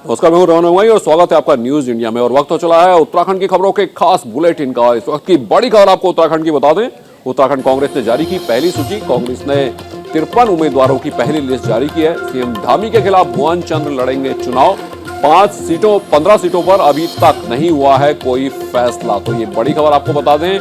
नमस्कार, मैं हूं रमन और स्वागत है आपका न्यूज इंडिया में। और वक्त हो चला है उत्तराखंड की खबरों के खास बुलेटिन का। इस वक्त की बड़ी खबर आपको उत्तराखंड की बता दें। उत्तराखंड कांग्रेस ने जारी की पहली सूची। कांग्रेस ने 53 उम्मीदवारों की पहली लिस्ट जारी की है। सीएम धामी के खिलाफ भुवन चंद्र लड़ेंगे चुनाव। 15 सीटों पर अभी तक नहीं हुआ है कोई फैसला। तो ये बड़ी खबर आपको बता दें,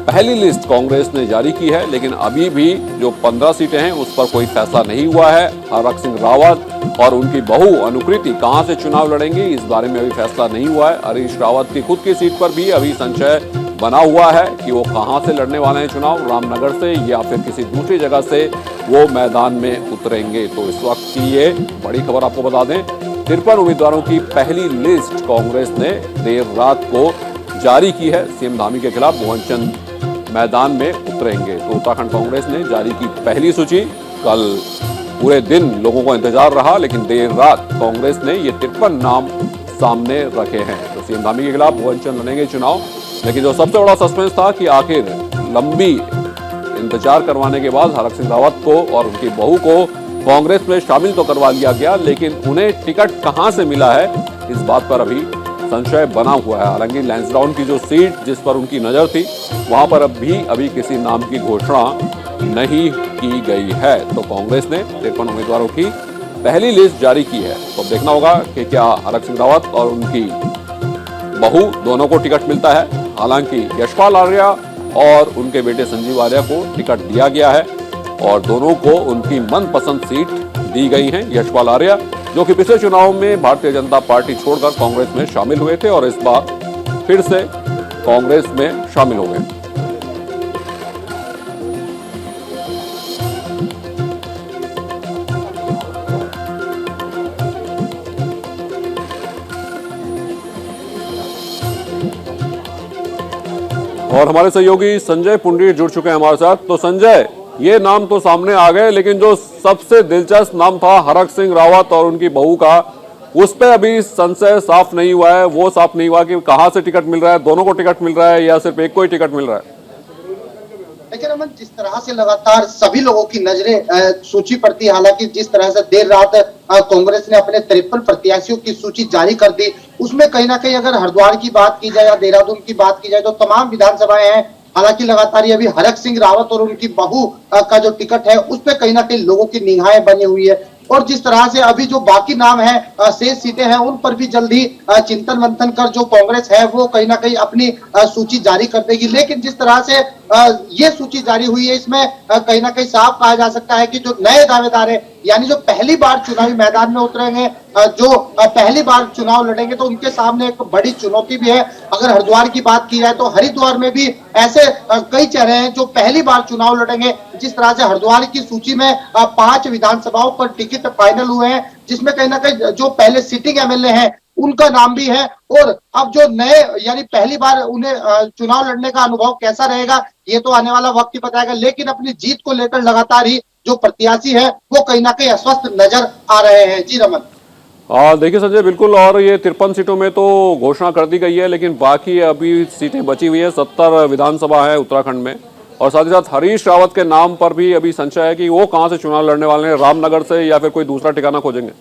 पहली लिस्ट कांग्रेस ने जारी की है, लेकिन अभी भी जो 15 सीटें हैं उस पर कोई फैसला नहीं हुआ है। हरक सिंह रावत और उनकी बहू अनुकृति कहां से चुनाव लड़ेंगी, इस बारे में अभी फैसला नहीं हुआ है। हरीश रावत की खुद की सीट पर भी अभी संशय बना हुआ है कि वो कहां से लड़ने वाले हैं चुनाव, रामनगर से या फिर किसी दूसरी जगह से वो मैदान में उतरेंगे। तो इस वक्त की ये बड़ी खबर आपको बता दें, 53 उम्मीदवारों की पहली लिस्ट कांग्रेस ने देर रात को जारी की है। सीएम धामी के खिलाफ भुवन चंद्र मैदान में उतरेंगे। तो उत्तराखंड कांग्रेस ने जारी की पहली सूची। कल पूरे दिन लोगों को इंतजार रहा, लेकिन देर रात कांग्रेस ने ये 53 नाम सामने रखे हैं। तो सीएम धामी के खिलाफ भुवन चंद्र लड़ेंगे चुनाव। लेकिन जो सबसे बड़ा सस्पेंस था कि आखिर लंबी इंतजार करवाने के बाद हरक सिंह रावत को और उनकी बहू को कांग्रेस में शामिल तो करवा लिया गया, लेकिन उन्हें टिकट कहां से मिला है, इस बात पर अभी संशय बना हुआ है। हालांकि लैंसडाउन की जो सीट जिस पर उनकी नजर थी, वहां पर अभी किसी नाम की घोषणा नहीं की गई है। तो कांग्रेस ने 53 उम्मीदवारों की पहली लिस्ट जारी की है। तो अब देखना होगा कि क्या हरक सिंह रावत और उनकी बहू दोनों को टिकट मिलता है। हालांकि यशपाल आर्या और उनके बेटे संजीव आर्या को टिकट दिया गया है और दोनों को उनकी मनपसंद सीट दी गई है। यशपाल आर्या जो कि पिछले चुनाव में भारतीय जनता पार्टी छोड़कर कांग्रेस में शामिल हुए थे और इस बार फिर से कांग्रेस में शामिल हो गए। और हमारे सहयोगी संजय पुंडरीक जुड़ चुके हैं हमारे साथ। तो संजय, ये नाम तो सामने आ गए, लेकिन जो सबसे दिलचस्प नाम था हरक सिंह रावत और उनकी बहू का, उस पे अभी संशय साफ नहीं हुआ है। वो साफ नहीं हुआ कि कहां से टिकट मिल रहा है, दोनों को टिकट मिल रहा है या सिर्फ एक को ही टिकट मिल रहा है। लेकिन अमन, जिस तरह से लगातार सभी लोगों की नजरें सूची पर थी, हालांकि जिस तरह से देर रात कांग्रेस ने अपने 53 प्रत्याशियों की सूची जारी कर दी, उसमें कहीं ना कहीं अगर हरिद्वार की बात की जाए या देहरादून की बात की जाए तो तमाम विधानसभाएं हैं। हालांकि लगातार अभी हरक सिंह रावत और उनकी बहू का जो टिकट है उस पर कहीं ना कहीं लोगों की निगाहें बनी हुई है। और जिस तरह से अभी जो बाकी नाम है, शेष सीटें हैं, उन पर भी जल्दी चिंतन मंथन कर जो कांग्रेस है वो कहीं ना कहीं अपनी सूची जारी कर देगी। लेकिन जिस तरह से ये सूची जारी हुई है, इसमें कहीं ना कहीं साफ कहा जा सकता है कि जो नए दावेदार है, यानी जो पहली बार चुनावी मैदान में उतरेंगे, जो पहली बार चुनाव लड़ेंगे, तो उनके सामने एक बड़ी चुनौती भी है। अगर हरिद्वार की बात की जाए तो हरिद्वार में भी ऐसे कई चेहरे हैं जो पहली बार चुनाव लड़ेंगे। जिस तरह से हरिद्वार की सूची में 5 विधानसभाओं पर टिकट फाइनल हुए हैं, जिसमें कहीं ना कहीं जो पहले सिटिंग एमएलए हैं उनका नाम भी है। और अब जो नए, यानी पहली बार उन्हें चुनाव लड़ने का अनुभव कैसा रहेगा, ये तो आने वाला वक्त ही बताएगा। लेकिन अपनी जीत को लेकर लगातार ही जो प्रत्याशी है वो कहीं ना कहीं अस्वस्थ नजर आ रहे हैं। जी रमन। देखिए संजय, बिल्कुल। और ये 53 सीटों में तो घोषणा कर दी गई है, लेकिन बाकी अभी सीटें बची हुई है। 70 विधानसभा है उत्तराखंड में। और साथ ही साथ हरीश रावत के नाम पर भी अभी संशय है कि वो कहां से चुनाव लड़ने वाले हैं, रामनगर से या फिर कोई दूसरा ठिकाना खोजेंगे।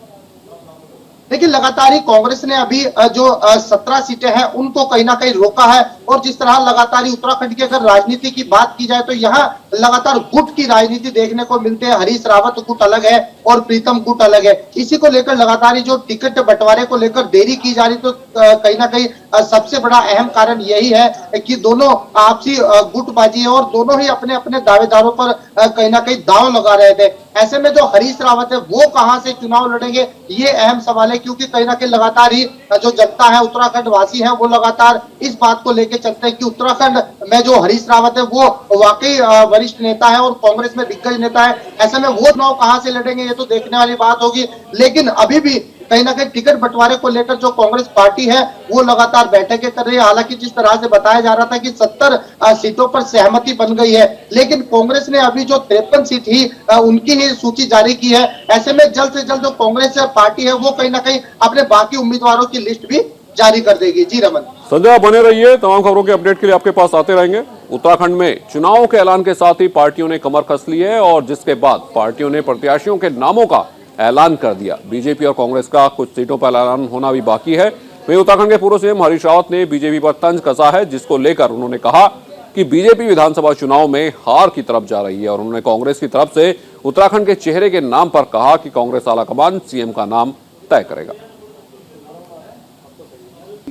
लेकिन लगातार ही कांग्रेस ने अभी जो 17 सीटें हैं उनको कहीं ना कहीं रोका है। और जिस तरह लगातार ही उत्तराखंड की अगर राजनीति की बात की जाए तो यहाँ लगातार गुट की राजनीति देखने को मिलते हैं। हरीश रावत गुट अलग है और प्रीतम गुट अलग है। इसी को लेकर लगातार ही जो टिकट बंटवारे को लेकर देरी की जा रही, तो कहीं ना कहीं सबसे बड़ा अहम कारण यही है कि दोनों आपसी गुटबाजी है और दोनों ही अपने अपने दावेदारों पर कहीं ना कहीं दांव लगा रहे थे। ऐसे में जो हरीश रावत है वो कहां से चुनाव लड़ेंगे, ये अहम सवाल है। क्योंकि कहीं ना कहीं लगातार ही जो जनता है, उत्तराखंड वासी है, वो लगातार इस बात को लेकर चलते हैं कि उत्तराखंड में जो हरीश रावत है वो वाकई वरिष्ठ नेता है और कांग्रेस में दिग्गज नेता है। ऐसे में वो चुनाव कहां से लड़ेंगे ये तो देखने वाली बात होगी। लेकिन अभी भी कहीं ना कहीं टिकट बंटवारे को लेकर जो कांग्रेस पार्टी है वो लगातार बैठकें कर रही है। हालांकि जिस तरह से बताया जा रहा था कि 70 सीटों पर सहमति बन गई है, लेकिन कांग्रेस ने अभी जो 53 सीट ही उनकी ही सूची जारी की है। ऐसे में जल्द से जल्द जो कांग्रेस पार्टी है वो कहीं ना कहीं अपने बाकी उम्मीदवारों की लिस्ट भी जारी कर देगी। जी रमन। संजय, बने रहिए, तमाम खबरों के अपडेट के लिए आपके पास आते रहेंगे। उत्तराखंड में चुनाव के ऐलान के साथ ही पार्टियों ने कमर कस ली है और जिसके बाद पार्टियों ने प्रत्याशियों के नामों का ऐलान कर दिया। बीजेपी और कांग्रेस का कुछ सीटों पर ऐलान होना भी बाकी है। वहीं उत्तराखंड के पूर्व सीएम हरीश रावत ने बीजेपी पर तंज कसा है, जिसको लेकर उन्होंने कहा कि बीजेपी विधानसभा चुनाव में हार की तरफ जा रही है और उन्होंने कांग्रेस की तरफ से उत्तराखंड के चेहरे के नाम पर कहा कि कांग्रेस आलाकमान सीएम का नाम तय करेगा।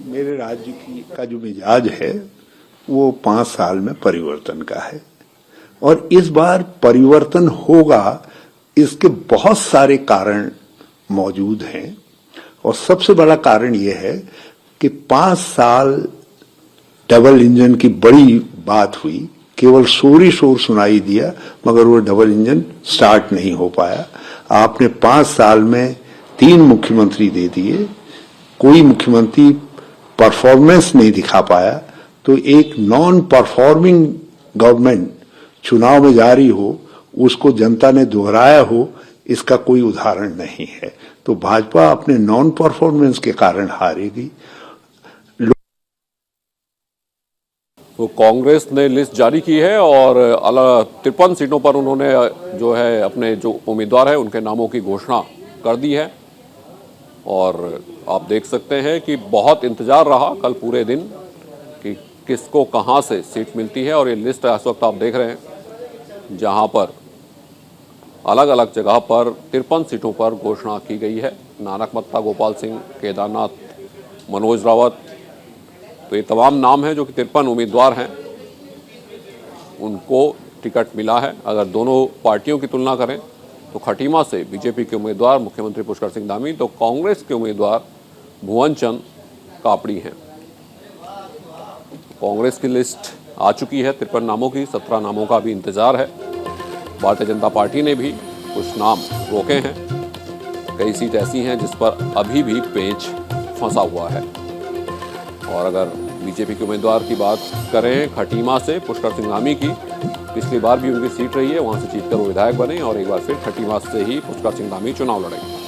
मेरे राज्य का जो मिजाज है वो 5 साल में परिवर्तन का है और इस बार परिवर्तन होगा, इसके बहुत सारे कारण मौजूद हैं और सबसे बड़ा कारण यह है कि 5 साल डबल इंजन की बड़ी बात हुई, केवल शोर ही शोर सुनाई दिया मगर वो डबल इंजन स्टार्ट नहीं हो पाया। आपने 5 साल में 3 मुख्यमंत्री दे दिए, कोई मुख्यमंत्री परफॉर्मेंस नहीं दिखा पाया, तो एक नॉन परफॉर्मिंग गवर्नमेंट चुनाव में जारी हो, उसको जनता ने दोहराया हो, इसका कोई उदाहरण नहीं है। तो भाजपा अपने नॉन परफॉर्मेंस के कारण हारेगी। तो कांग्रेस ने लिस्ट जारी की है और 53 सीटों पर उन्होंने जो है अपने जो उम्मीदवार है उनके नामों की घोषणा कर दी है और आप देख सकते हैं कि बहुत इंतजार रहा कल पूरे दिन कि किसको कहां से सीट मिलती है और ये लिस्ट इस वक्त आप देख रहे हैं जहां पर अलग अलग जगह पर 53 सीटों पर घोषणा की गई है। नानकमत्ता, गोपाल सिंह, केदारनाथ, मनोज रावत, तो ये तमाम नाम हैं जो कि 53 उम्मीदवार हैं, उनको टिकट मिला है। अगर दोनों पार्टियों की तुलना करें तो खटीमा से बीजेपी के उम्मीदवार मुख्यमंत्री पुष्कर सिंह धामी, तो कांग्रेस के उम्मीदवार भुवन चंद कापड़ी हैं। कांग्रेस की लिस्ट आ चुकी है 53 नामों की, 17 नामों का भी इंतजार है। भारतीय जनता पार्टी ने भी कुछ नाम रोके हैं, कई सीट ऐसी हैं जिस पर अभी भी पेंच फंसा हुआ है। और अगर बीजेपी के उम्मीदवार की बात करें खटीमा से पुष्कर सिंह धामी की, पिछली बार भी उनकी सीट रही है, वहां से जीतकर वो विधायक बने और एक बार फिर खटीमा से ही पुष्कर सिंह धामी चुनाव लड़ेंगे।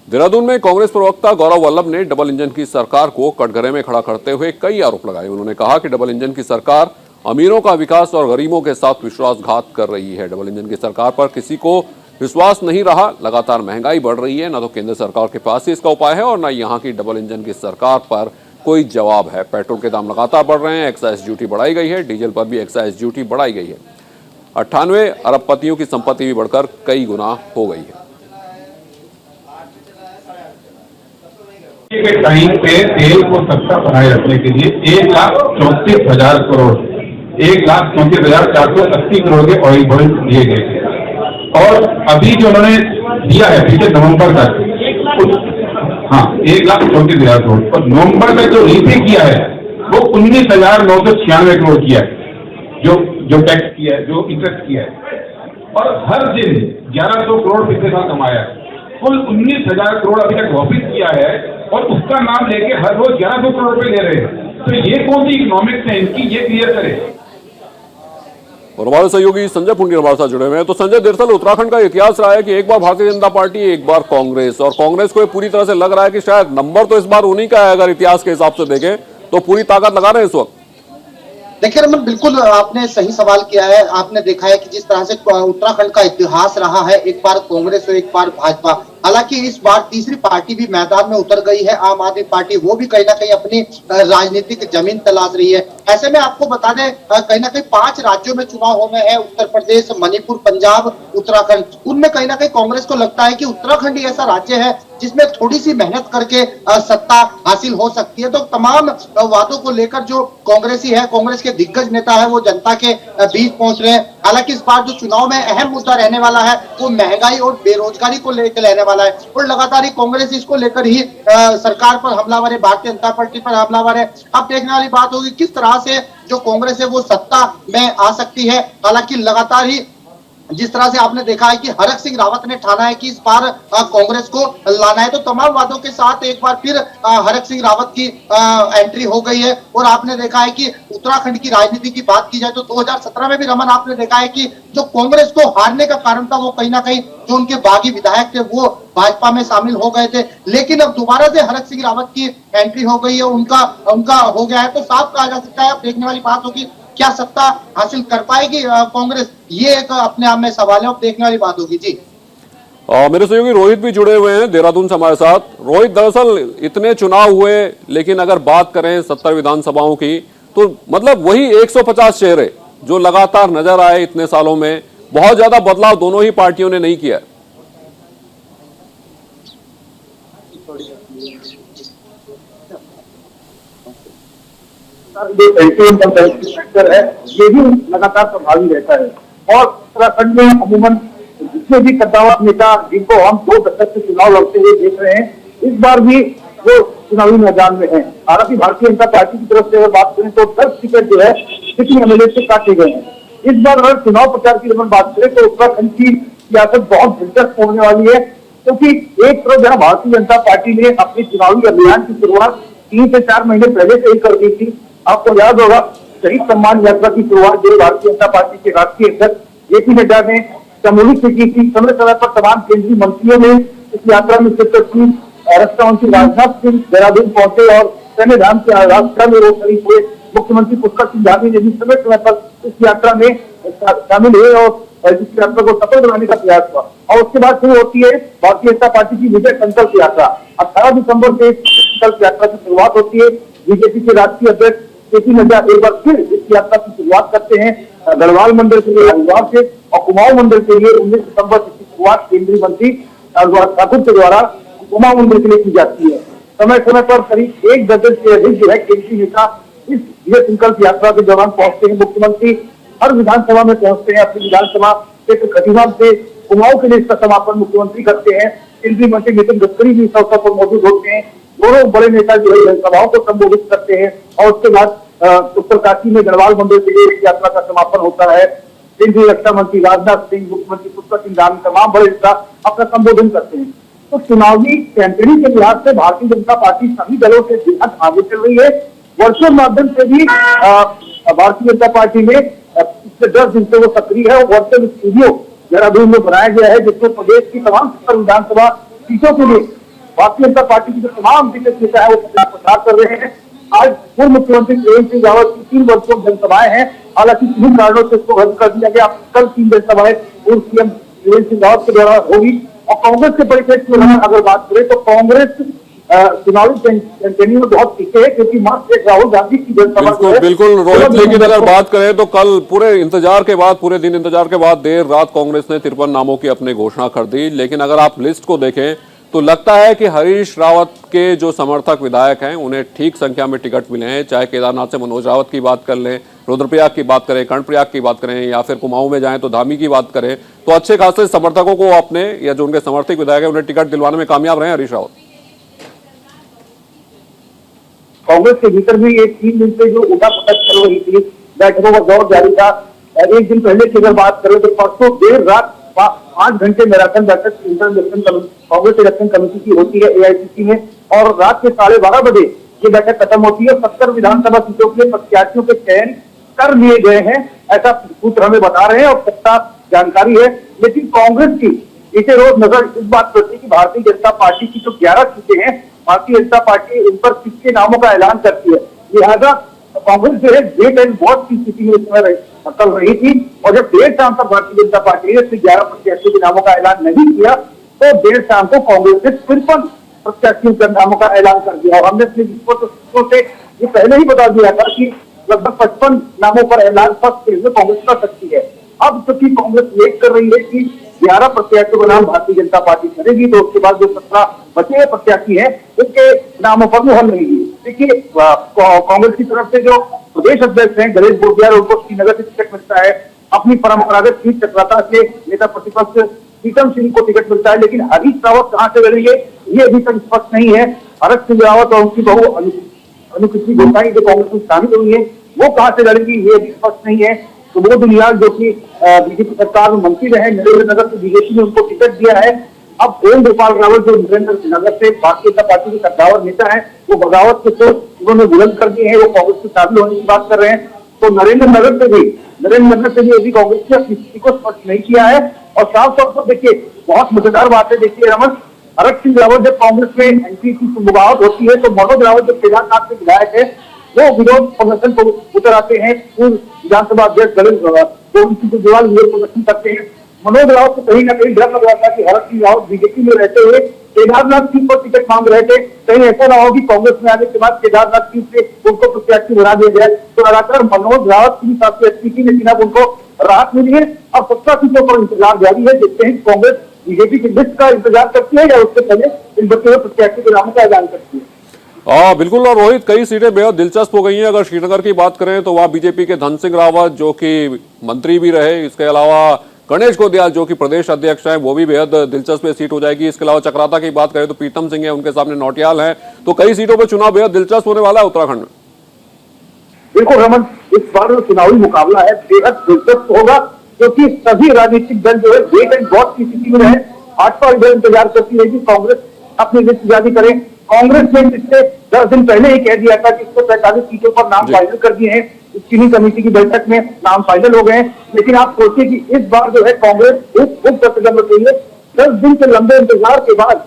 देहरादून में कांग्रेस प्रवक्ता गौरव वल्लभ ने डबल इंजन की सरकार को कटघरे में खड़ा करते हुए कई आरोप लगाए। उन्होंने कहा कि डबल इंजन की सरकार अमीरों का विकास और गरीबों के साथ विश्वासघात कर रही है। डबल इंजन की सरकार पर किसी को विश्वास नहीं रहा। लगातार महंगाई बढ़ रही है, न तो केंद्र सरकार के पास ही इसका उपाय है और न यहाँ की डबल इंजन की सरकार पर कोई जवाब है। पेट्रोल के दाम लगातार बढ़ रहे हैं, एक्साइज ड्यूटी बढ़ाई गई है, डीजल पर भी एक्साइज ड्यूटी बढ़ाई गई है। 98 अरबपतियों की संपत्ति भी बढ़कर कई गुना हो गई है। के टाइम पे तेल को सस्ता बनाए रखने के लिए 1,34,000 करोड़ 1,34,480 करोड़ के ऑयल बॉन्ड दिए गए थे और अभी जो उन्होंने दिया है पिछले नवंबर तक 1,34,000 करोड़ और नवंबर तक जो रीपे किया है वो 19,996 करोड़ किया है, जो टैक्स किया है, जो इंटरेस्ट किया है और हर दिन 1,100 करोड़ पिछले साल कमाया है। कुल 19,000 करोड़ अभी तक वापिस किया है और उसका नाम लेके हर रोज 1,100 करोड़ रुपए ले रहे हैं। तो ये कौन सी इकोनॉमिक्स है इनकी, ये क्लियर करे। और हमारे सहयोगी संजय पुंडी हमारे साथ जुड़े हुए हैं। तो संजय, दरअसल उत्तराखंड का इतिहास रहा है कि एक बार भारतीय जनता पार्टी, एक बार कांग्रेस, और कांग्रेस को पूरी तरह से लग रहा है कि शायद नंबर तो इस बार उन्हीं का है। अगर इतिहास के हिसाब से देखें तो पूरी ताकत लगा रहे हैं इस वक्त। देखिए रमन, बिल्कुल आपने सही सवाल किया है। आपने देखा है कि जिस तरह से उत्तराखंड का इतिहास रहा है, एक बार कांग्रेस और एक बार भाजपा, हालांकि इस बार तीसरी पार्टी भी मैदान में उतर गई है, आम आदमी पार्टी, वो भी कहीं ना कहीं अपनी राजनीतिक जमीन तलाश रही है। ऐसे में आपको बता दें कहीं ना कहीं 5 राज्यों में चुनाव होने हैं, उत्तर प्रदेश, मणिपुर, पंजाब, उत्तराखंड। उनमें कहीं ना कहीं कांग्रेस को लगता है कि उत्तराखंड ही ऐसा राज्य है जिसमें थोड़ी सी मेहनत करके सत्ता हासिल हो सकती है। तो तमाम वादों को लेकर जो कांग्रेसी है, कांग्रेस के दिग्गज नेता है, वो जनता के बीच पहुंच रहे हैं। हालांकि इस बार जो चुनाव में अहम मुद्दा रहने वाला है वो महंगाई और बेरोजगारी को लेकर रहने वाला है और लगातार ही कांग्रेस इसको लेकर ही सरकार पर हमलावर है, भारतीय जनता पार्टी पर हमलावर है। अब देखने वाली बात होगी किस तरह से जो कांग्रेस है वो सत्ता में आ सकती है। हालांकि लगातार ही जिस तरह से आपने देखा है कि हरक सिंह रावत ने ठाना है कि इस बार कांग्रेस को लाना है, तो तमाम वादों के साथ एक बार फिर हरक सिंह रावत की एंट्री हो गई है। और आपने देखा है कि उत्तराखंड की राजनीति की बात की जाए तो 2017 में भी रमन आपने देखा है कि जो कांग्रेस को हारने का कारण था वो कहीं ना कहीं जो उनके बागी विधायक थे वो भाजपा में शामिल हो गए थे। लेकिन अब दोबारा से हरक सिंह रावत की एंट्री हो गई है, उनका हो गया है, तो साफ कहा जा सकता है। अब देखने वाली बात होगी क्या सत्ता हासिल कर पाएगी कांग्रेस, ये एक अपने आप में सवाल है और देखने वाली बात होगी जी। मेरे सहयोगी रोहित भी जुड़े हुए हैं देहरादून से हमारे साथ। रोहित, दरअसल इतने चुनाव हुए, लेकिन अगर बात करें 70 विधानसभाओं की, तो मतलब वही 150 चेहरे जो लगातार नजर आए इतने सालों में। बहुत ज्यादा बदलाव दोनों ही पार्टियों ने नहीं किया। जो सेक्टर है ये भी लगातार प्रभावी रहता है। और उत्तराखंड में अमूमन जितने भी कद्दावर नेता जिनको हम 2 दशक से चुनाव लड़ते हुए देख रहे हैं, इस बार भी वो चुनावी मैदान में है। हालांकि भारतीय जनता पार्टी की तरफ से अगर बात करें तो 10 टिकट जो है सिटिंग एमएलए से काटे गए हैं। इस बार अगर चुनाव प्रचार की जब बात करें तो उत्तराखंड की सियासत बहुत दिलचस्प होने वाली है, क्योंकि एक तरफ जहां भारतीय जनता पार्टी ने अपने चुनावी अभियान की शुरुआत 3 से 4 महीने पहले से ही कर दी थी। आपको याद होगा शहीद सम्मान यात्रा की शुरुआत जो भारतीय जनता पार्टी के राष्ट्रीय अध्यक्ष जेपी नड्डा ने चमोली से की थी। समय समय पर तमाम केंद्रीय मंत्रियों ने इस यात्रा में शिरकत की। रक्षा मंत्री राजनाथ सिंह देहरादून पहुंचे और सैन्यधाम के रास्ता में रोड शरीफ हुए। मुख्यमंत्री पुष्कर सिंह धामी ने भी समय समय पर इस यात्रा में शामिल हुए और इस यात्रा को सफल बनाने का प्रयास हुआ। और उसके बाद शुरू होती है भारतीय जनता पार्टी की विजय संकल्प यात्रा। 18 दिसंबर से संकल्प यात्रा की शुरुआत होती है। बीजेपी के राष्ट्रीय अध्यक्ष जेपी नड्डा एक बार फिर इस यात्रा की शुरुआत करते हैं गढ़वाल मंडल के लिए हरिद्वार से, और कुमाऊं मंडल के लिए 19 दिसंबर से शुरुआत केंद्रीय मंत्री ठाकुर के द्वारा कुमाऊं मंडल के लिए की जाती है। समय समय पर करीब 1 दर्जन से अधिक जो है केंद्रीय नेता इस विजय संकल्प यात्रा के दौरान पहुंचते हैं। मुख्यमंत्री हर विधानसभा में पहुंचते हैं। अपनी विधानसभा क्षेत्र खटीमा से कुमाऊं के लिए इसका समापन मुख्यमंत्री करते हैं। केंद्रीय मंत्री नितिन गडकरी भी इस अवसर पर मौजूद होते हैं। दोनों बड़े नेता जो है जनसभाओं को संबोधित करते हैं और उसके बाद उत्तरकाशी में गढ़वाल मंडल के लिए यात्रा का समापन होता है। केंद्रीय रक्षा मंत्री राजनाथ सिंह, मुख्यमंत्री पुष्कर सिंह धामी, तमाम बड़े नेता अपना संबोधन करते हैं। तो चुनावी कैंपेनिंग के लिहाज से भारतीय जनता पार्टी सभी दलों से बेहद आगे चल रही है। वर्चुअल माध्यम से भी भारतीय जनता पार्टी में पिछले 10 दिन से वो सक्रिय है। वर्चुअल स्टूडियो देहरादून में बनाया गया है, जिसमें प्रदेश की तमाम 70 विधानसभा सीटों के लिए भारतीय जनता पार्टी की जो तमाम दिग्गज नेता है वो प्रचार कर रहे हैं। आज पूर्व मुख्यमंत्री त्रिवेंद्र सिंह रावत की 3 वर्चुअल जनसभाएं हैं। हालांकि किन्हीं कारणों से इसको रद्द कर दिया गया। कल 3 जनसभाएं पूर्व सीएम त्रिवेंद्र सिंह रावत के द्वारा होगी। और कांग्रेस के परिप्रेक्ष्य में अगर बात करें तो कांग्रेस चुनावी कैंपेनिंग में बहुत पीछे है, क्योंकि मात्र एक राहुल गांधी की जनसभा बिल्कुल रोहित, लेकिन अगर बात करें तो कल पूरे दिन इंतजार के बाद देर रात कांग्रेस ने 53 नामों की अपनी घोषणा कर दी। लेकिन अगर आप लिस्ट को देखें तो लगता है कि हरीश रावत के जो समर्थक विधायक हैं उन्हें ठीक संख्या में टिकट मिले हैं। चाहे केदारनाथ से मनोज रावत की बात कर लें, रुद्रप्रयाग की बात करें, कर्णप्रयाग की बात करें, या फिर कुमाऊं में जाएं तो धामी की बात करें, तो अच्छे खासे समर्थकों को अपने या जो उनके समर्थक विधायक है उन्हें टिकट दिलवाने में कामयाब रहे हरीश रावत। कांग्रेस के भीतर भी एक 3 दिन से जो उठापटक चल रही थी, बैठकों का दौर जारी था। एक दिन पहले की अगर बात करें तो परसों देर रात 5 घंटे मैराथन बैठक कांग्रेस इलेक्शन कमेटी की होती है एआईसीसी में, और रात के 12:30 बजे ये बैठक खत्म होती है। 70 विधानसभा सीटों के प्रत्याशियों के चयन कर लिए गए हैं, ऐसा सूत्र हमें बता रहे हैं और सत्ता जानकारी है। लेकिन कांग्रेस की इसे रोज नजर इस बात पर थी कि भारतीय जनता पार्टी की जो 11 सीटें हैं, भारतीय जनता पार्टी उन पर किसके नामों का ऐलान करती है। लिहाजा कांग्रेस जो है वेट एंड वॉच की स्थिति में इस समय चल रही थी, और जब देर शाम तक भारतीय जनता पार्टी ने 11 प्रत्याशियों के नामों का ऐलान नहीं किया तो देर शाम को कांग्रेस ने 53 प्रत्याशियों के नामों का ऐलान कर दिया। और हमने अपने सूत्रों से ये पहले ही बता दिया था कि लगभग 55 नामों पर ऐलान फर्स्ट फेज में कांग्रेस कर सकती है। अब चूंकि कांग्रेस वेट कर रही है कि 11 प्रत्याशियों का नाम भारतीय जनता पार्टी करेगी, तो उसके बाद जो 17 बचे हुए प्रत्याशी हैं उनके नामों पर मुहर लगेगी। देखिए कांग्रेस की तरफ से जो प्रदेश अध्यक्ष हैं गणेश गोटियार, उनको श्रीनगर से टिकट मिलता है। अपनी परंपरागत सीट चक्राता से नेता प्रतिपक्ष प्रीतम सिंह को टिकट मिलता है। लेकिन हरीश रावत कहां से लड़ेंगे ये अभी तक स्पष्ट नहीं है। हरक सिंह रावत और उनकी बहू अनुकृति गोसाई जो कांग्रेस में शामिल हुई है वो कहां से लड़ेंगी ये अभी स्पष्ट नहीं है। तो वो दुनियाल जो कि बीजेपी सरकार में मंत्री रहे, नरेंद्र नगर से बीजेपी ने उनको टिकट दिया है। अब ओम गोपाल रावत जो नरेंद्र नगर से भारतीय जनता पार्टी के कद्दावर नेता है, वो बगावत के सोच उन्होंने बुलंद कर दिए हैं, वो कांग्रेस से शामिल होने की बात कर रहे हैं। तो नरेंद्र नगर से भी अभी कांग्रेस ने अपनी स्थिति को स्पष्ट नहीं किया है। और साफ तौर पर देखिए बहुत मजेदार बात है। देखिए रमन, हरक सिंह रावत जब कांग्रेस में एंट्री की बगावत होती है तो मनोज रावत जो केदारनाथ के विधायक है वो विरोध प्रदर्शन को उतर आते हैं। पूर्व विधानसभा अध्यक्ष गोविंद सिंह केजरीवाल विरोध प्रदर्शन करते हैं। मनोज राउत को कहीं ना कहीं डर लग रहा था कि हरक सिंह रावत बीजेपी में रहते हुए केदारनाथ सीट पर टिकट मांग रहे थे, कहीं ऐसा ना हो कि कांग्रेस में आने के बाद केदारनाथ सीट से उनको प्रत्याशी बना दिया जाए। तो लगातार मनोज रावत की हिसाब से एसपी की, लेकिन अब उनको राहत मिली है और 17 सीटों पर इंतजार जारी है। देखते हैं कांग्रेस बीजेपी की लिस्ट का इंतजार करती है या उससे पहले इन बचे हुए प्रत्याशी के नामों का ऐलान करती है। बिल्कुल। और रोहित, कई सीटें बेहद दिलचस्प हो गई हैं। अगर श्रीनगर की बात करें तो वहां बीजेपी के धन सिंह रावत जो कि मंत्री भी रहे, इसके अलावा गणेश गोदियाल जो कि प्रदेश अध्यक्ष हैं, वो भी बेहद दिलचस्प सीट हो जाएगी। इसके अलावा चक्राता की बात करें तो प्रीतम सिंह है, उनके सामने नौटियाल है। तो कई सीटों पर चुनाव बेहद दिलचस्प होने वाला है उत्तराखंड में। बिल्कुल रमन, इस बार जो चुनावी मुकाबला है बेहद दिलचस्प होगा, क्योंकि सभी राजनीतिक दल जो है वेट एंड वॉच की स्थिति में रहे। भाजपा इधर इंतजार करती है कि कांग्रेस अपनी लिस्ट जारी करे। कांग्रेस ने पिछले 10 दिन पहले ही कह दिया था कि 145 सीटों पर नाम फाइनल कर दिए हैं। चीनी कमेटी की बैठक में नाम फाइनल हो गए। लेकिन आप सोचिए कि इस बार जो है कांग्रेस उप प्रतिगमन के लिए 10 दिन के लंबे इंतजार के बाद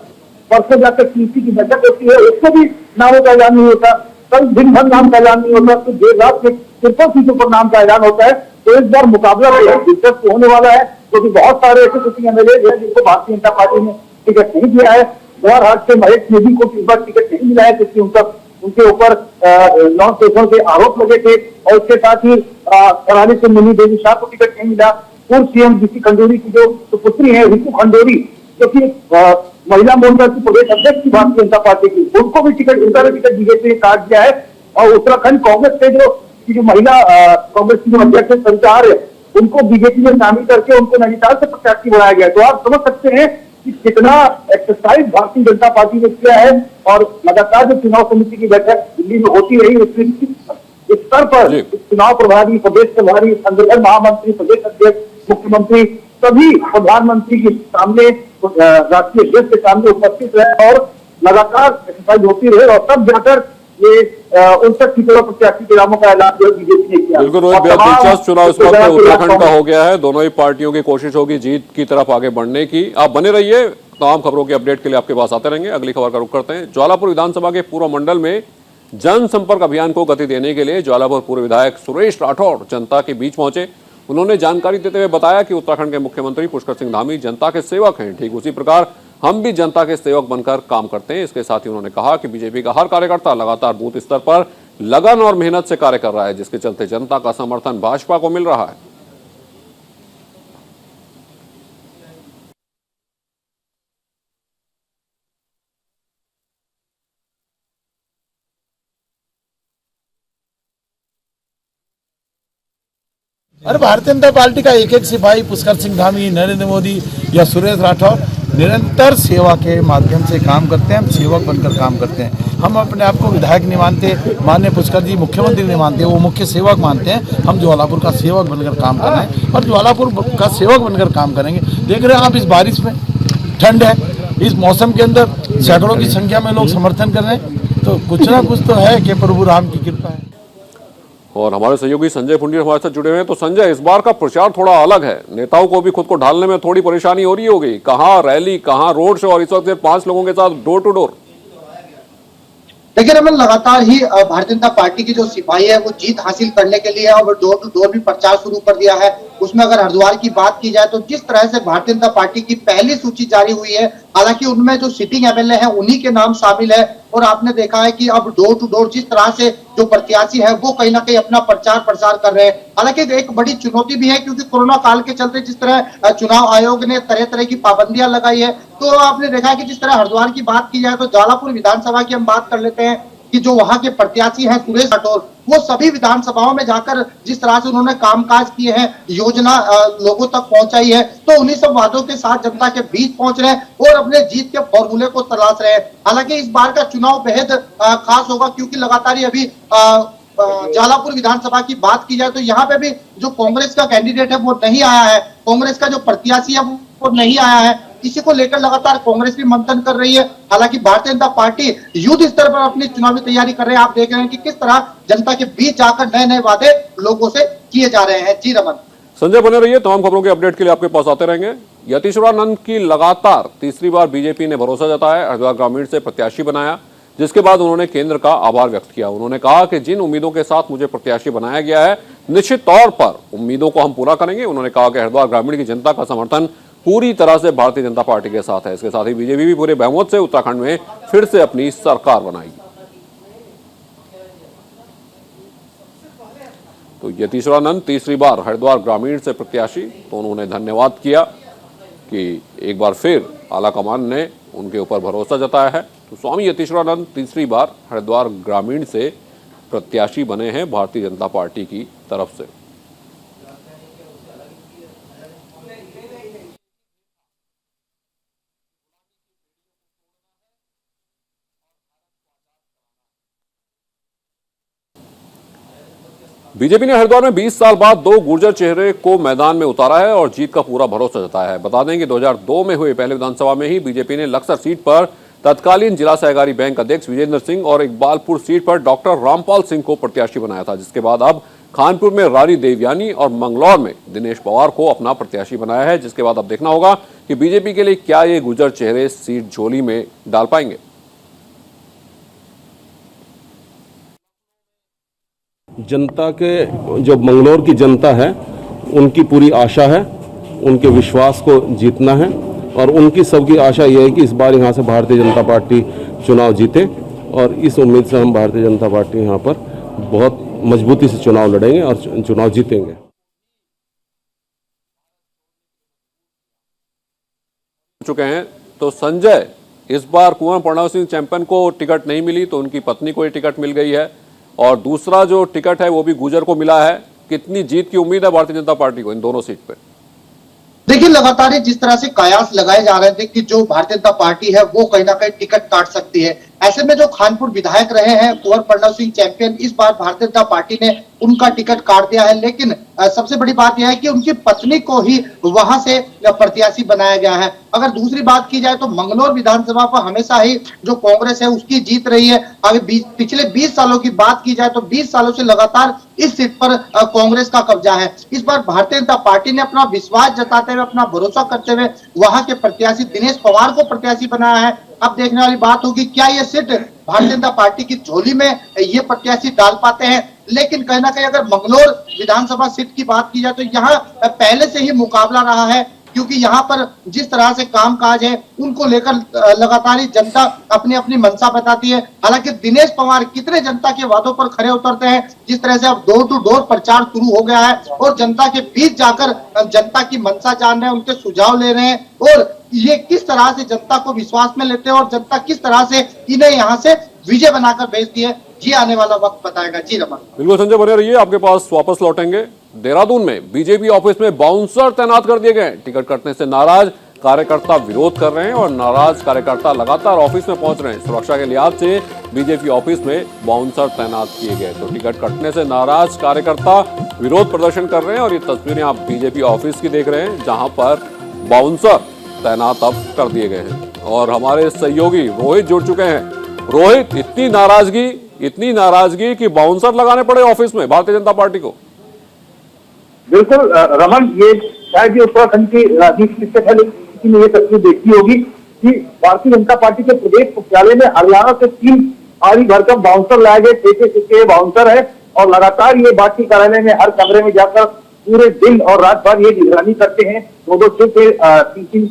परसों जाकर सीसी की बैठक होती है, उसको भी नामों का ऐलान नहीं होता। कल दिन भर नाम का ऐलान नहीं होता, तो देर रात में 53 सीटों पर नाम का ऐलान होता है। तो इस बार मुकाबला दिलचस्प होने वाला है, क्योंकि बहुत सारे ऐसे कुछ एमएलए हैं जिनको भारतीय जनता पार्टी ने टिकट नहीं दिया है। जोरहाट से महेश नेगी को इस बार टिकट नहीं मिला है, क्योंकि उनके ऊपर नॉन शोषण के आरोप लगे थे। और उसके साथ ही कराली से मुनी देवी शाह को टिकट नहीं मिला। पूर्व सीएम जीसी खंडूरी की जो पुत्री है रितु खंडूरी, जो कि महिला मोर्चा की प्रदेश अध्यक्ष की भारतीय जनता पार्टी की, उनको भी टिकट, उनका भी टिकट बीजेपी ने काट दिया है। और उत्तराखंड कांग्रेस से जो महिला कांग्रेस की जो अध्यक्ष सरिता आर्य, उनको बीजेपी में शामिल करके उनको नैनीताल से प्रत्याशी बनाया गया। तो आप समझ सकते हैं कि कितना एक्सरसाइज भारतीय जनता पार्टी ने किया है। और लगातार जो चुनाव समिति की बैठक दिल्ली में होती रही, उसमें इस स्तर पर चुनाव प्रभारी, प्रदेश प्रभारी, संगठन महामंत्री, प्रदेश अध्यक्ष, मुख्यमंत्री, सभी प्रधानमंत्री के सामने, राष्ट्रीय अध्यक्ष के सामने उपस्थित रहे और लगातार एक्सरसाइज होती रहे। और तब जाकर ये 59 सीटों प्रत्याशी के नामों का ऐलान बीजेपी ने किया। बिल्कुल रोहित, बेहद दिलचस्प चुनाव इस वक्त उत्तराखंड का हो गया है। दोनों ही पार्टियों की कोशिश होगी जीत की तरफ आगे बढ़ने की। आप बने रहिए, तमाम खबरों के अपडेट के लिए आपके पास आते रहेंगे। अगली खबर का रुख करते हैं। ज्वालापुर विधानसभा के पूर्व मंडल में जनसंपर्क अभियान को गति देने के लिए ज्वालापुर पूर्व विधायक सुरेश राठौड़ जनता के बीच पहुंचे। उन्होंने जानकारी देते हुए बताया कि उत्तराखंड के मुख्यमंत्री पुष्कर सिंह धामी जनता के सेवक हैं, ठीक उसी प्रकार हम भी जनता के सेवक बनकर काम करते हैं। इसके साथ ही उन्होंने कहा कि बीजेपी का हर कार्यकर्ता लगातार बूथ स्तर पर लगन और मेहनत से कार्य कर रहा है, जिसके चलते जनता का समर्थन भाजपा को मिल रहा है। अरे भारतीय जनता पार्टी का एक एक सिपाही पुष्कर सिंह धामी, नरेंद्र मोदी या सुरेश राठौर निरंतर सेवा के माध्यम से काम करते हैं। हम सेवक बनकर काम करते हैं। हम अपने आप को विधायक नहीं मानते, माननीय पुष्कर जी मुख्यमंत्री नहीं मानते, वो मुख्य सेवक मानते हैं। हम ज्वालापुर का सेवक बनकर काम कर रहे हैं और ज्वालापुर का सेवक बनकर काम करेंगे। देख रहे हैं आप, इस बारिश में, ठंड है, इस मौसम के अंदर सैकड़ों की संख्या में लोग समर्थन कर रहे हैं। तो कुछ ना कुछ तो है कि प्रभु राम की कृपा है। और हमारे सहयोगी संजय पुंडीर हमारे साथ जुड़े हुए हैं। तो संजय, इस बार का प्रचार थोड़ा अलग है, नेताओं को भी खुद को ढालने में थोड़ी परेशानी हो रही होगी। कहाँ रैली, कहाँ रोड शो, और इस वक्त 5 लोगों के साथ डोर टू डोर। देखिए रमन, लगातार ही भारतीय जनता पार्टी की जो सिपाही है वो जीत हासिल करने के लिए और डोर टू डोर भी प्रचार शुरू कर दिया है। उसमें अगर हरिद्वार की बात की जाए तो जिस तरह से भारतीय जनता पार्टी की पहली सूची जारी हुई है, हालांकि उनमें जो सिटिंग एमएलए है उन्हीं के नाम शामिल है। और आपने देखा है कि अब डोर टू डोर जिस तरह से जो प्रत्याशी है वो कहीं ना कहीं अपना प्रचार प्रसार कर रहे हैं। हालांकि एक बड़ी चुनौती भी है, क्योंकि कोरोना काल के चलते जिस तरह चुनाव आयोग ने तरह तरह की पाबंदियां लगाई है, तो आपने देखा है कि जिस तरह हरिद्वार की बात की जाए तो ज्वालापुर विधानसभा की हम बात कर लेते हैं कि जो वहां के प्रत्याशी हैं सुरेश राठौर, वो सभी विधानसभाओं में जाकर जिस तरह से उन्होंने कामकाज किए हैं, योजना लोगों तक पहुंचाई है, तो उन्हीं सब वादों के साथ जनता के बीच पहुंच रहे हैं और अपने जीत के फॉर्मूले को तलाश रहे हैं। हालांकि इस बार का चुनाव बेहद खास होगा, क्योंकि लगातार ही अभी ज्वालापुर विधानसभा की बात की जाए तो यहाँ पे भी जो कांग्रेस का कैंडिडेट है वो नहीं आया है, कांग्रेस का जो प्रत्याशी है वो नहीं आया है। इसी को लेकर लगातार कांग्रेस भी मंथन कर रही है। हालांकि भारतीय जनता पार्टी युद्ध स्तर पर अपनी चुनावी तैयारी कर रहे हैं। आप देख रहे हैं कि किस तरह जनता के बीच जाकर नए नए वादे लोगों से किए जा रहे हैं। जी रमन। संजय बने रहिए, तमाम खबरों के अपडेट के लिए आपके पास आते रहेंगे। यतीश्वरानंद की लगातार तीसरी बार बीजेपी ने भरोसा जताया, हरिद्वार ग्रामीण से प्रत्याशी बनाया। जिसके बाद उन्होंने केंद्र का आभार व्यक्त किया। उन्होंने कहा कि जिन उम्मीदों के साथ मुझे प्रत्याशी बनाया गया है, निश्चित तौर पर उम्मीदों को हम पूरा करेंगे। उन्होंने कहा कि हरिद्वार ग्रामीण की जनता का समर्थन पूरी तरह से भारतीय जनता पार्टी के साथ है। इसके साथ ही बीजेपी भी पूरे बहुमत से उत्तराखंड में फिर से अपनी सरकार बनाएगी। तो यतीश्वरानंद तीसरी बार हरिद्वार ग्रामीण से प्रत्याशी, तो उन्होंने धन्यवाद किया कि एक बार फिर आलाकमान ने उनके ऊपर भरोसा जताया है। तो स्वामी यतीश्वरानंद तीसरी बार हरिद्वार ग्रामीण से प्रत्याशी बने हैं भारतीय जनता पार्टी की तरफ से। बीजेपी ने हरिद्वार में 20 साल बाद 2 गुर्जर चेहरे को मैदान में उतारा है और जीत का पूरा भरोसा जताया है। बता दें कि 2002 में हुए पहले विधानसभा में ही बीजेपी ने लक्सर सीट पर तत्कालीन जिला सहकारी बैंक अध्यक्ष विजेंद्र सिंह और इकबालपुर सीट पर डॉक्टर रामपाल सिंह को प्रत्याशी बनाया था, जिसके बाद अब खानपुर में रानी देवयानी और मंगलौर में दिनेश पवार को अपना प्रत्याशी बनाया है। जिसके बाद अब देखना होगा कि बीजेपी के लिए क्या ये गुर्जर चेहरे सीट झोली में डाल पाएंगे। जनता के जो मंगलौर की जनता है उनकी पूरी आशा है, उनके विश्वास को जीतना है और उनकी सबकी आशा यह है कि इस बार यहाँ से भारतीय जनता पार्टी चुनाव जीते और इस उम्मीद से हम भारतीय जनता पार्टी यहाँ पर बहुत मजबूती से चुनाव लड़ेंगे और चुनाव जीतेंगे। चुके हैं तो संजय, इस बार कुंवर प्रणव सिंह चैंपियन को टिकट नहीं मिली तो उनकी पत्नी को ही टिकट मिल गई है और दूसरा जो टिकट है वो भी गुर्जर को मिला है। कितनी जीत की उम्मीद है भारतीय जनता पार्टी को इन दोनों सीट पे? देखिए, लगातार जिस तरह से कयास लगाए जा रहे थे कि जो भारतीय जनता पार्टी है वो कहीं ना कहीं टिकट काट सकती है, ऐसे में जो खानपुर विधायक रहे हैं कुंवर प्रणव सिंह चैंपियन, इस बार भारतीय जनता पार्टी ने उनका टिकट काट दिया है। लेकिन सबसे बड़ी बात यह है कि उनकी पत्नी को ही वहां से प्रत्याशी बनाया गया है। अगर दूसरी बात की जाए तो मंगलौर विधानसभा पर हमेशा ही जो कांग्रेस है उसकी जीत रही है। अगर पिछले 20 सालों की बात की जाए तो 20 सालों से लगातार इस सीट पर कांग्रेस का कब्जा है। इस बार भारतीय जनता पार्टी ने अपना विश्वास जताते हुए, अपना भरोसा करते हुए वहां के प्रत्याशी दिनेश पवार को प्रत्याशी बनाया है। अब देखने वाली बात होगी क्या ये सीट भारतीय जनता पार्टी की झोली में ये प्रत्याशी डाल पाते हैं। लेकिन कहीं ना कहीं अगर मंगलौर विधानसभा सीट की बात की जाए तो यहाँ पहले से ही मुकाबला रहा है, क्योंकि यहाँ पर जिस तरह से कामकाज है उनको लेकर लगातार ही जनता अपनी अपनी मंशा बताती है। हालांकि दिनेश पवार कितने जनता के वादों पर खरे उतरते हैं, जिस तरह से अब डोर टू डोर प्रचार शुरू हो गया है और जनता के बीच जाकर जनता की मंशा जान रहे हैं, उनके सुझाव ले रहे हैं और ये किस तरह से जनता को विश्वास में लेते हैं और जनता किस तरह से इन्हें यहाँ से विजय बनाकर भेजती है, जी आने वाला वक्त बताएगा। जी रमन। बिल्कुल संजय, बने रहिए, आपके पास वापस लौटेंगे। देहरादून में बीजेपी ऑफिस में बाउंसर तैनात कर दिए गए। टिकट कटने से नाराज कार्यकर्ता विरोध कर रहे हैं और नाराज कार्यकर्ता लगातार ऑफिस में पहुंच रहे हैं। सुरक्षा के लिहाज से बीजेपी ऑफिस में बाउंसर तैनात किए गए। तो टिकट कटने से नाराज कार्यकर्ता विरोध प्रदर्शन कर रहे हैं और ये तस्वीरें आप बीजेपी ऑफिस की देख रहे हैं, जहां पर बाउंसर तैनात अब कर दिए गए हैं। और हमारे सहयोगी रोहित जुड़ चुके हैं। रोहित, इतनी नाराजगी कि बाउंसर लगाने पड़े ऑफिस में भारतीय जनता पार्टी को। बिल्कुल रमन, ये शायद ये उत्तराखंड की राजनीति से पहले किसी ने ये तस्वीर देखी होगी कि भारतीय जनता पार्टी के प्रदेश मुख्यालय में हरियाणा से 3 भारी भरकम बाउंसर लाए गए। ठेके बाउंसर है और लगातार ये पार्टी कार्यालय में हर कमरे में जाकर पूरे दिन और रात भर ये निगरानी करते हैं। 2-2 से 3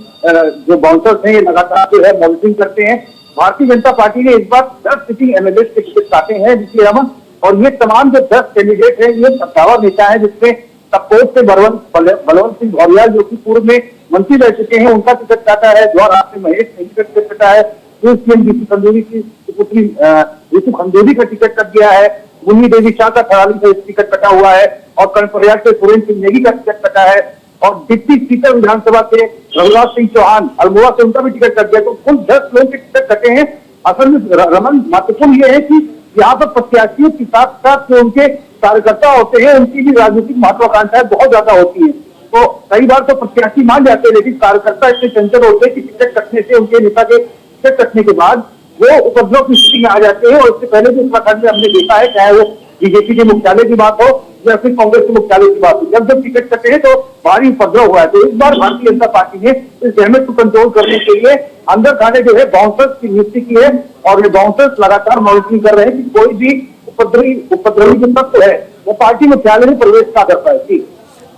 जो बाउंसर्स हैं ये लगातार जो है मॉनिटरिंग करते हैं। भारतीय जनता पार्टी ने इस बार 10 सिटिंग एमएलए के टिकट काटे हैं विजय रमन, और ये तमाम जो 10 कैंडिडेट हैं ये सत्तावर नेता है, जिसमें तपकोट से बलवंत सिंह भौरियाल जो कि पूर्व में मंत्री रह चुके हैं उनका टिकट काटा है। जवाहर से महेश सिंह का टिकट कटा है। सीएम खंजूरी की पुत्री ऋतु खंजूरी का टिकट कट गया है। मुन्नी देवी शाह का थराली से टिकट कटा हुआ है और कर्णप्रयाग से सुरेंद्र सिंह नेगी का टिकट कटा है और डिप्टी स्पीकर विधानसभा से रघुराज सिंह चौहान अल्मोड़ा से उनका भी टिकट कट गया। तो कुल 10 लोगों के टिकट कटे हैं। असल में रमन, महत्वपूर्ण ये है कि यहाँ पर प्रत्याशियों के साथ साथ जो उनके कार्यकर्ता होते हैं उनकी भी राजनीतिक महत्वाकांक्षाएं बहुत ज्यादा होती है। तो कई बार तो प्रत्याशी मान जाते हैं, लेकिन कार्यकर्ता इतने चंचल होते हैं कि टिकट कटने से, उनके नेता के टिकट कटने के बाद वो उपद्रव की स्थिति में आ जाते हैं। और इससे पहले भी उत्तराखंड में हमने देखा है, चाहे वो बीजेपी के मुख्यालय की बात हो या फिर कांग्रेस के मुख्यालय की बात हो, जब टिकट कटे हैं तो भारी उपद्रव हुआ है। तो इस बार भारतीय जनता पार्टी ने इस डैमेज को कंट्रोल करने के लिए अंदर खाने जो है बाउंसर्स की नियुक्ति की है और ये बाउंसर्स लगातार मॉनिटरिंग कर रहे हैं कि कोई भी उपद्रवी जो तत्व है वो पार्टी मुख्यालय में प्रवेश ना कर पाए। जी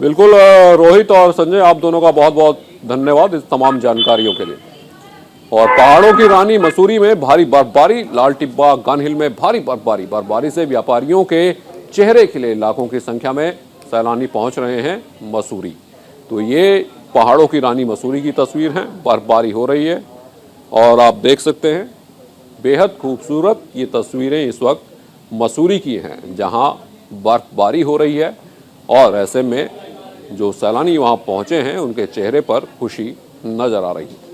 बिल्कुल रोहित और संजय, आप दोनों का बहुत बहुत धन्यवाद इस तमाम जानकारियों के लिए। और पहाड़ों की रानी मसूरी में भारी बर्फबारी, लाल टिब्बा गन हिल में भारी बर्फबारी से व्यापारियों के चेहरे खिले, लाखों की संख्या में सैलानी पहुंच रहे हैं मसूरी। तो ये पहाड़ों की रानी मसूरी की तस्वीर है, बर्फबारी हो रही है और आप देख सकते हैं बेहद खूबसूरत ये तस्वीरें इस वक्त मसूरी की हैं, जहां बर्फबारी हो रही है और ऐसे में जो सैलानी वहां पहुंचे हैं उनके चेहरे पर खुशी नजर आ रही है।